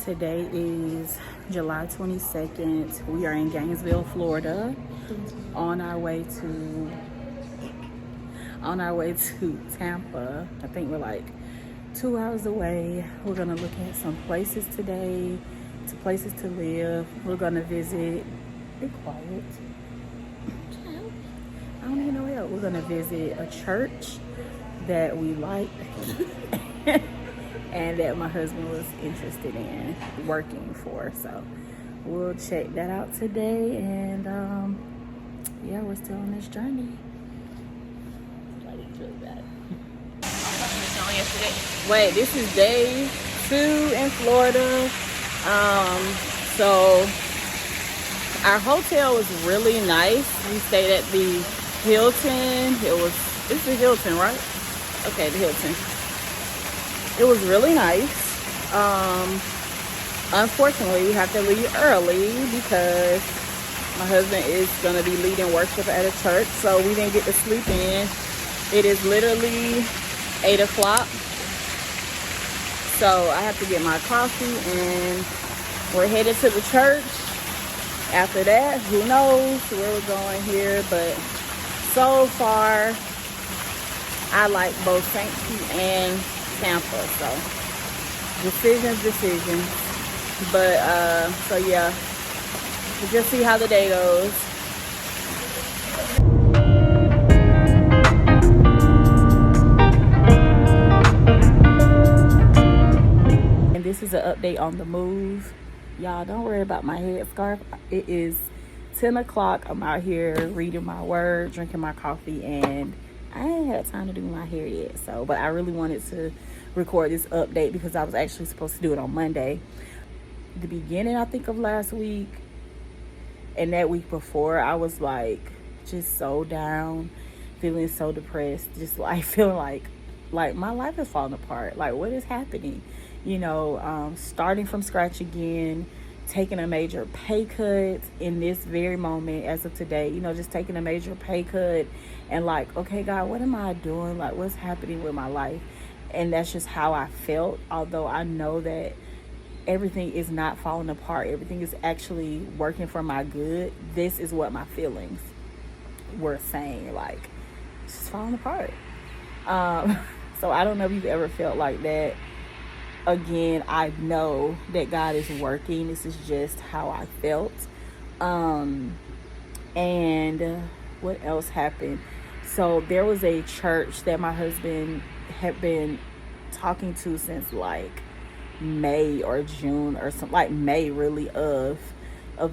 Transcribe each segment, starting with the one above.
Today is July 22nd. We are in Gainesville, Florida, on our way to Tampa. I think we're like 2 hours away. We're gonna look at some places today, places to live. We're gonna visit. Be quiet. I don't even know where. We're gonna visit a church that we like. And that my husband was interested in working for. So we'll check that out today. And yeah, we're still on this journey. Really bad. Wait, this is day 2 in Florida. So our hotel was really nice. We stayed at the Hilton. It's the Hilton, right? Okay, the Hilton. It was really nice. Unfortunately, we have to leave early because my husband is going to be leading worship at a church, so we didn't get to sleep in. It is literally 8 o'clock, so I have to get my coffee, and we're headed to the church. After that, who knows where we're going here, but so far, I like both St. Pete and Tampa, so decisions. But so yeah, we'll just see how the day goes. And this is an update on the move. Y'all, don't worry about my headscarf. It is 10 o'clock. I'm out here reading my word, drinking my coffee, and I ain't had time to do my hair yet. So, but I really wanted to record this update because I was actually supposed to do it on Monday. The beginning, I think, of last week and that week before, I was like just so down, feeling so depressed, just like feeling like my life is falling apart. Like, what is happening? You know, starting from scratch again, taking a major pay cut in this very moment as of today, you know, just taking a major pay cut and like, okay, God, what am I doing? Like, what's happening with my life? And that's just how I felt. Although I know that everything is not falling apart. Everything is actually working for my good. This is what my feelings were saying. Like, it's just falling apart. So I don't know if you've ever felt like that. Again, I know that God is working. This is just how I felt. And what else happened? So there was a church that my husband had been talking to since like May or June or something, like May really of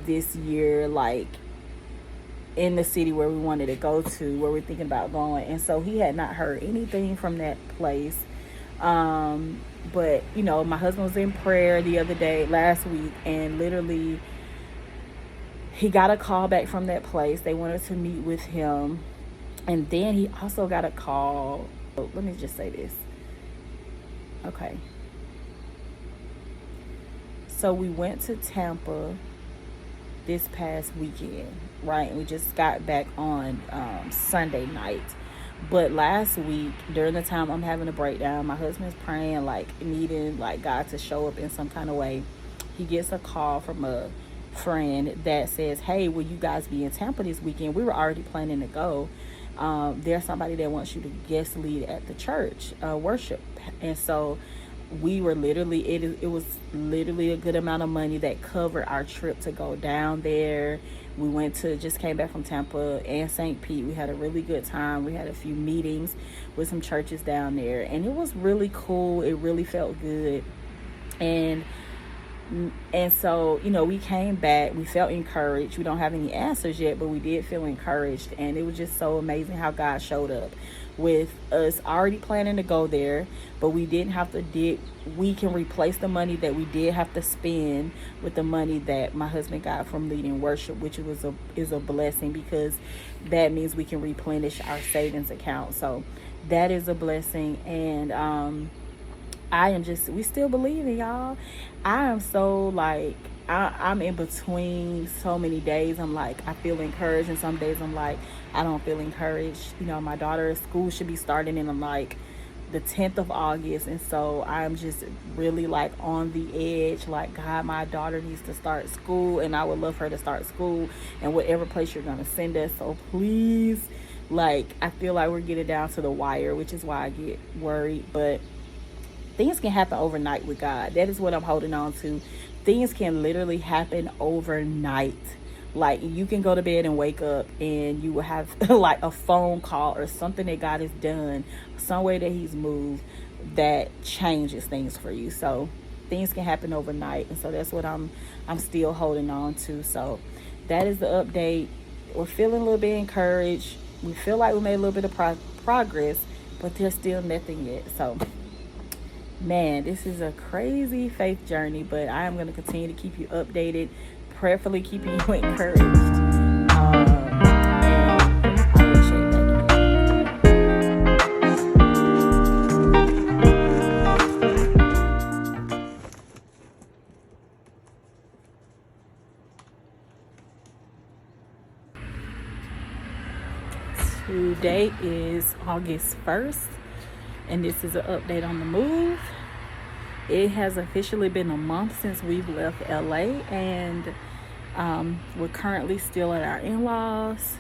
this year, like in the city where we wanted to go to, where we're thinking about going. And so he had not heard anything from that place. But you know, my husband was in prayer the other day, last week, and literally he got a call back from that place. They wanted to meet with him. And then he also got a call. Let me just say this. Okay. So we went to Tampa this past weekend, right? And we just got back on Sunday night. But last week, during the time I'm having a breakdown, my husband's praying, like needing like God to show up in some kind of way. He gets a call from a friend that says, hey, will you guys be in Tampa this weekend? We were already planning to go. There's somebody that wants you to guest lead at the church worship. And so we were literally, it was literally a good amount of money that covered our trip to go down there. We just came back from Tampa and St. Pete. We had a really good time. We had a few meetings with some churches down there, and it was really cool. It really felt good. And so, you know, we came back, we felt encouraged. We don't have any answers yet, but we did feel encouraged. And it was just so amazing how God showed up with us already planning to go there, but we didn't have to we can replace the money that we did have to spend with the money that my husband got from leading worship, which is a blessing, because that means we can replenish our savings account. So that is a blessing. And we still believing, y'all. I am so like, I'm in between so many days. I'm like, I feel encouraged, and some days I'm like, I don't feel encouraged. You know, my daughter's school should be starting in like the 10th of August. And so I'm just really like on the edge. Like, God, my daughter needs to start school, and I would love her to start school and whatever place you're going to send us. So please, like, I feel like we're getting down to the wire, which is why I get worried. But things can happen overnight with God. That is what I'm holding on to. Things can literally happen overnight. Like, you can go to bed and wake up and you will have like a phone call or something that God has done, some way that he's moved that changes things for you. So things can happen overnight. And so that's what I'm still holding on to. So that is the update. We're feeling a little bit encouraged. We feel like we made a little bit of progress, but there's still nothing yet. So man, this is a crazy faith journey, but I am going to continue to keep you updated, prayerfully keeping you encouraged. And I will share back. Today is August 1st, and this is an update on the move. It has officially been a month since we've left LA, and we're currently still at our in-laws.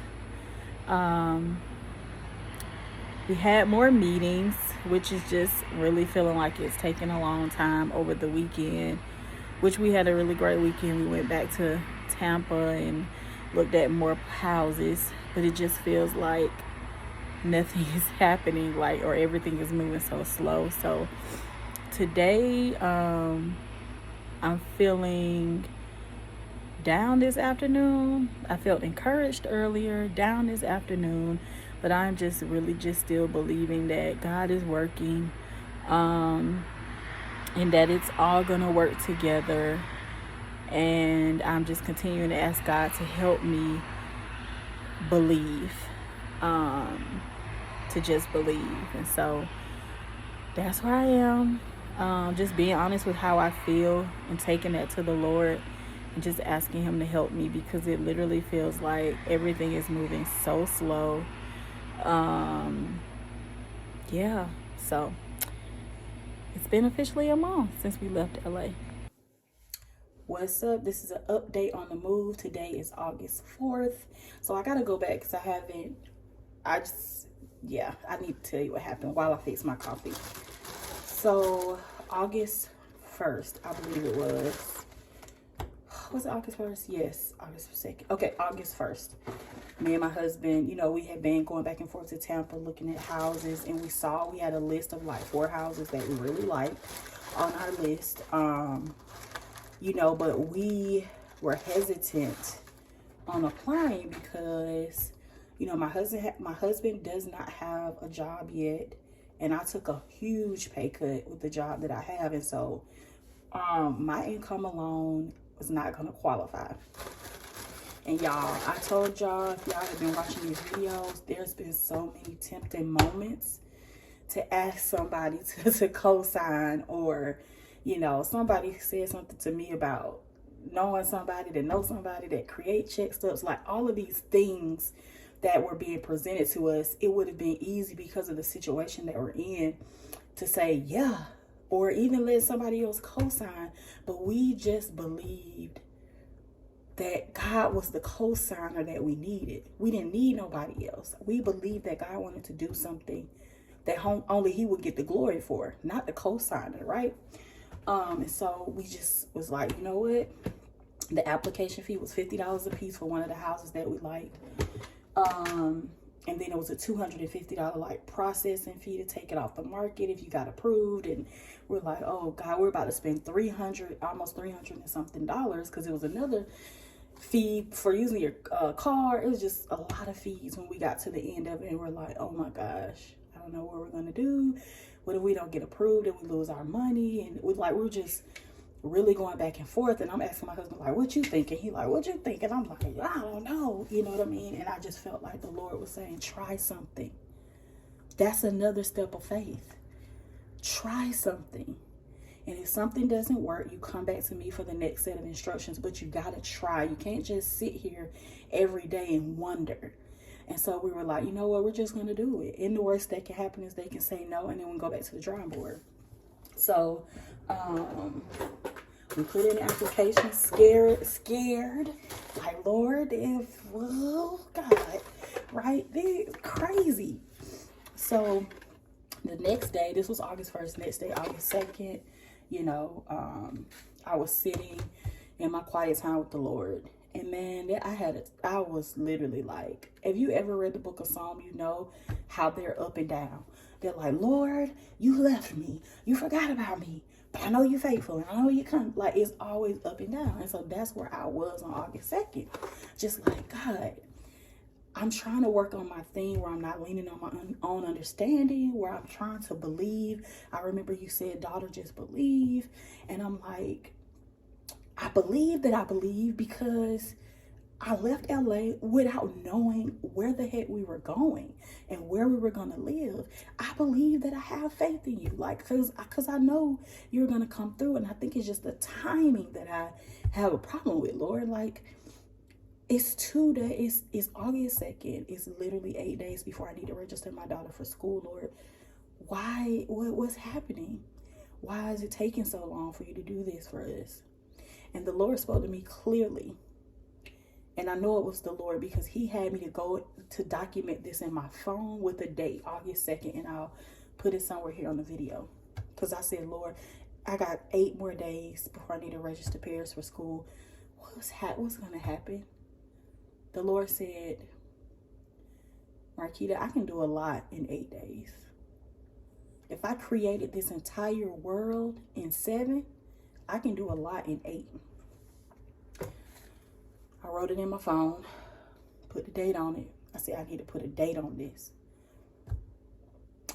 We had more meetings, which is just really feeling like it's taking a long time over the weekend, which we had a really great weekend. We went back to Tampa and looked at more houses, but it just feels like nothing is happening, like, or everything is moving so slow. So today, I'm feeling down this afternoon. I felt encouraged earlier, down this afternoon, but I'm just really just still believing that God is working, and that it's all gonna work together. And I'm just continuing to ask God to help me believe, to just believe. And so that's where I am. Just being honest with how I feel and taking that to the Lord and just asking him to help me, because it literally feels like everything is moving so slow. Yeah, so it's been officially a month since we left LA. What's up? This is an update on the move. Today is August 4th. So I gotta go back because I need to tell you what happened while I fix my coffee. So August 1st, I believe it was it August 1st? Yes, August 2nd. Okay, August 1st. Me and my husband, we had been going back and forth to Tampa looking at houses, and we had a list of like 4 houses that we really liked on our list. But we were hesitant on applying because, my husband does not have a job yet, and I took a huge pay cut with the job that I have, and so my income alone was not going to qualify. And y'all, I told y'all, if y'all have been watching these videos, there's been so many tempting moments to ask somebody to co-sign, or somebody said something to me about knowing somebody that knows somebody that create check stubs, like all of these things that were being presented to us. It would have been easy because of the situation that we're in to say yeah, or even let somebody else co-sign, but we just believed that God was the co-signer that we needed. We didn't need nobody else. We believed that God wanted to do something that only he would get the glory for, not the co-signer, right? And so we just was like, you know what? The application fee was $50 a piece for one of the houses that we liked. And then it was a $250 like processing fee to take it off the market if you got approved. And we're like, oh God, we're about to spend almost $300 and something, because it was another fee for using your car. It was just a lot of fees when we got to the end of it, and we're like, oh my gosh, I don't know what we're gonna do. What if we don't get approved and we lose our money? And we're just really going back and forth. And I'm asking my husband, like, what you thinking? He like, what you thinking? I'm like, I don't know. You know what I mean? And I just felt like the Lord was saying, try something. That's another step of faith. Try something. And if something doesn't work, you come back to me for the next set of instructions, but you got to try. You can't just sit here every day and wonder. And so we were like, you know what, we're just going to do it. And the worst that can happen is they can say no, and then we go back to the drawing board. So we put in the application, scared, like, Lord, if, well, God, right? This crazy. So the next day, this was August 1st, next day, August 2nd, you know, I was sitting in my quiet time with the Lord. And man, I was literally like, if you ever read the book of Psalm, you know how they're up and down. They're like, Lord, you left me. You forgot about me. But I know you're faithful and I know you come. Like, it's always up and down. And so that's where I was on August 2nd. Just like, God, I'm trying to work on my thing where I'm not leaning on my own understanding, where I'm trying to believe. I remember you said, daughter, just believe. And I'm like, I believe that I believe because I left LA without knowing where the heck we were going and where we were going to live. I believe that I have faith in you, like, because I know you're going to come through. And I think it's just the timing that I have a problem with, Lord. Like, it's 2 days, it's August 2nd. It's literally 8 days before I need to register my daughter for school, Lord. Why? What's happening? Why is it taking so long for you to do this for us? And the Lord spoke to me clearly. And I know it was the Lord because he had me to go to document this in my phone with a date, August 2nd. And I'll put it somewhere here on the video. Because I said, Lord, I got 8 more days before I need to register Paris for school. What's going to happen? The Lord said, Marquita, I can do a lot in 8 days. If I created this entire world in 7, I can do a lot in 8. I wrote it in my phone, put the date on it. I said, I need to put a date on this.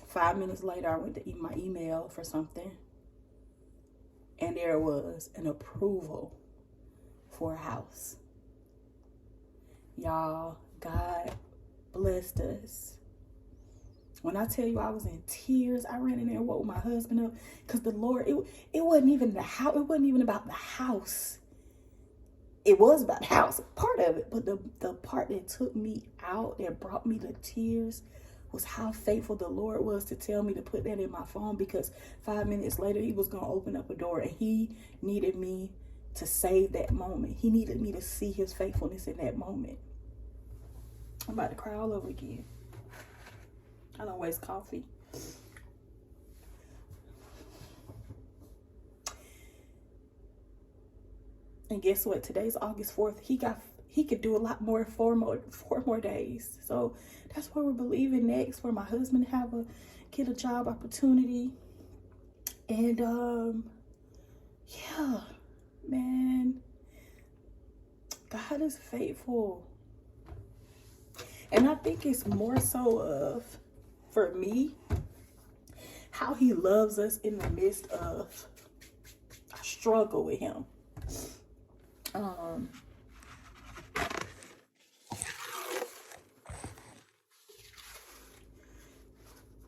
5 minutes later, I went to my email for something. And there was an approval for a house. Y'all, God blessed us. When I tell you I was in tears, I ran in there and woke my husband up. Because the Lord, it wasn't even the house. It wasn't even about the house. It was about the house, part of it. But the part that took me out, that brought me to tears, was how faithful the Lord was to tell me to put that in my phone. Because 5 minutes later, he was going to open up a door. And he needed me to save that moment. He needed me to see his faithfulness in that moment. I'm about to cry all over again. I don't waste coffee. And guess what? Today's August 4th. He could do a lot more, 4 more days. So that's what we're believing next, for my husband to get a job opportunity. And yeah, man, God is faithful. And I think it's more so of, for me, how he loves us in the midst of a struggle with him.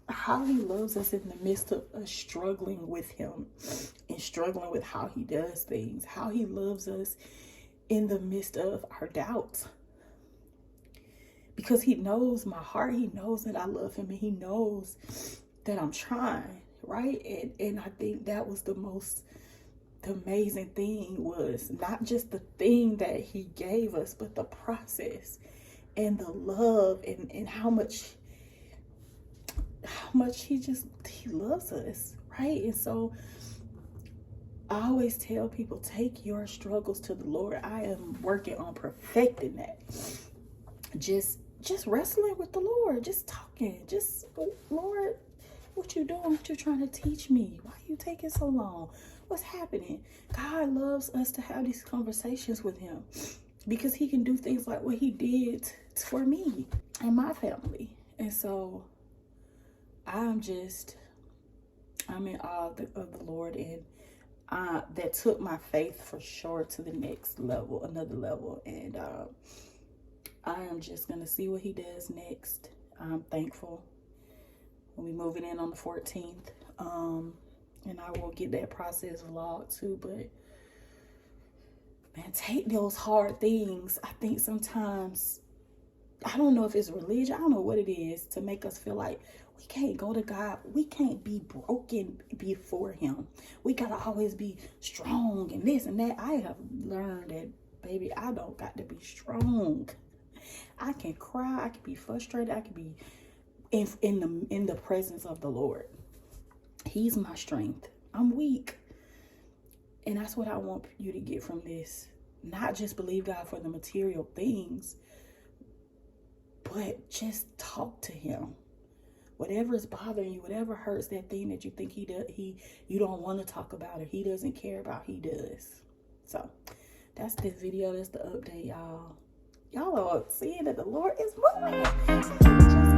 How he loves us in the midst of us struggling with him and struggling with how he does things. How he loves us in the midst of our doubts. Because he knows my heart. He knows that I love him, and he knows that I'm trying, right? And I think that was the amazing thing, was not just the thing that he gave us, but the process and the love and how much he loves us, right? And so I always tell people, take your struggles to the Lord. I am working on perfecting that. Just wrestling with the Lord, just talking, just, Lord, what you doing? What you trying to teach me? Why are you taking so long? What's happening? God loves us to have these conversations with him, because he can do things like what he did for me and my family. And so I'm in awe of the Lord, and that took my faith for sure to the next level, another level. And I am just going to see what he does next. I'm thankful. We'll be moving in on the 14th. And I will get that process vlog too. But, man, take those hard things. I think sometimes I don't know if it's religion. I don't know what it is to make us feel like we can't go to God. We can't be broken before him. We got to always be strong and this and that. I have learned that, baby, I don't got to be strong. I can cry. I can be frustrated. I can be in the presence of the Lord. He's my strength. I'm weak. And that's what I want you to get from this. Not just believe God for the material things, but just talk to him. Whatever is bothering you, whatever hurts, that thing that you think you don't want to talk about or he doesn't care about, he does. So that's this video. That's the update, y'all. Y'all are seeing that the Lord is moving.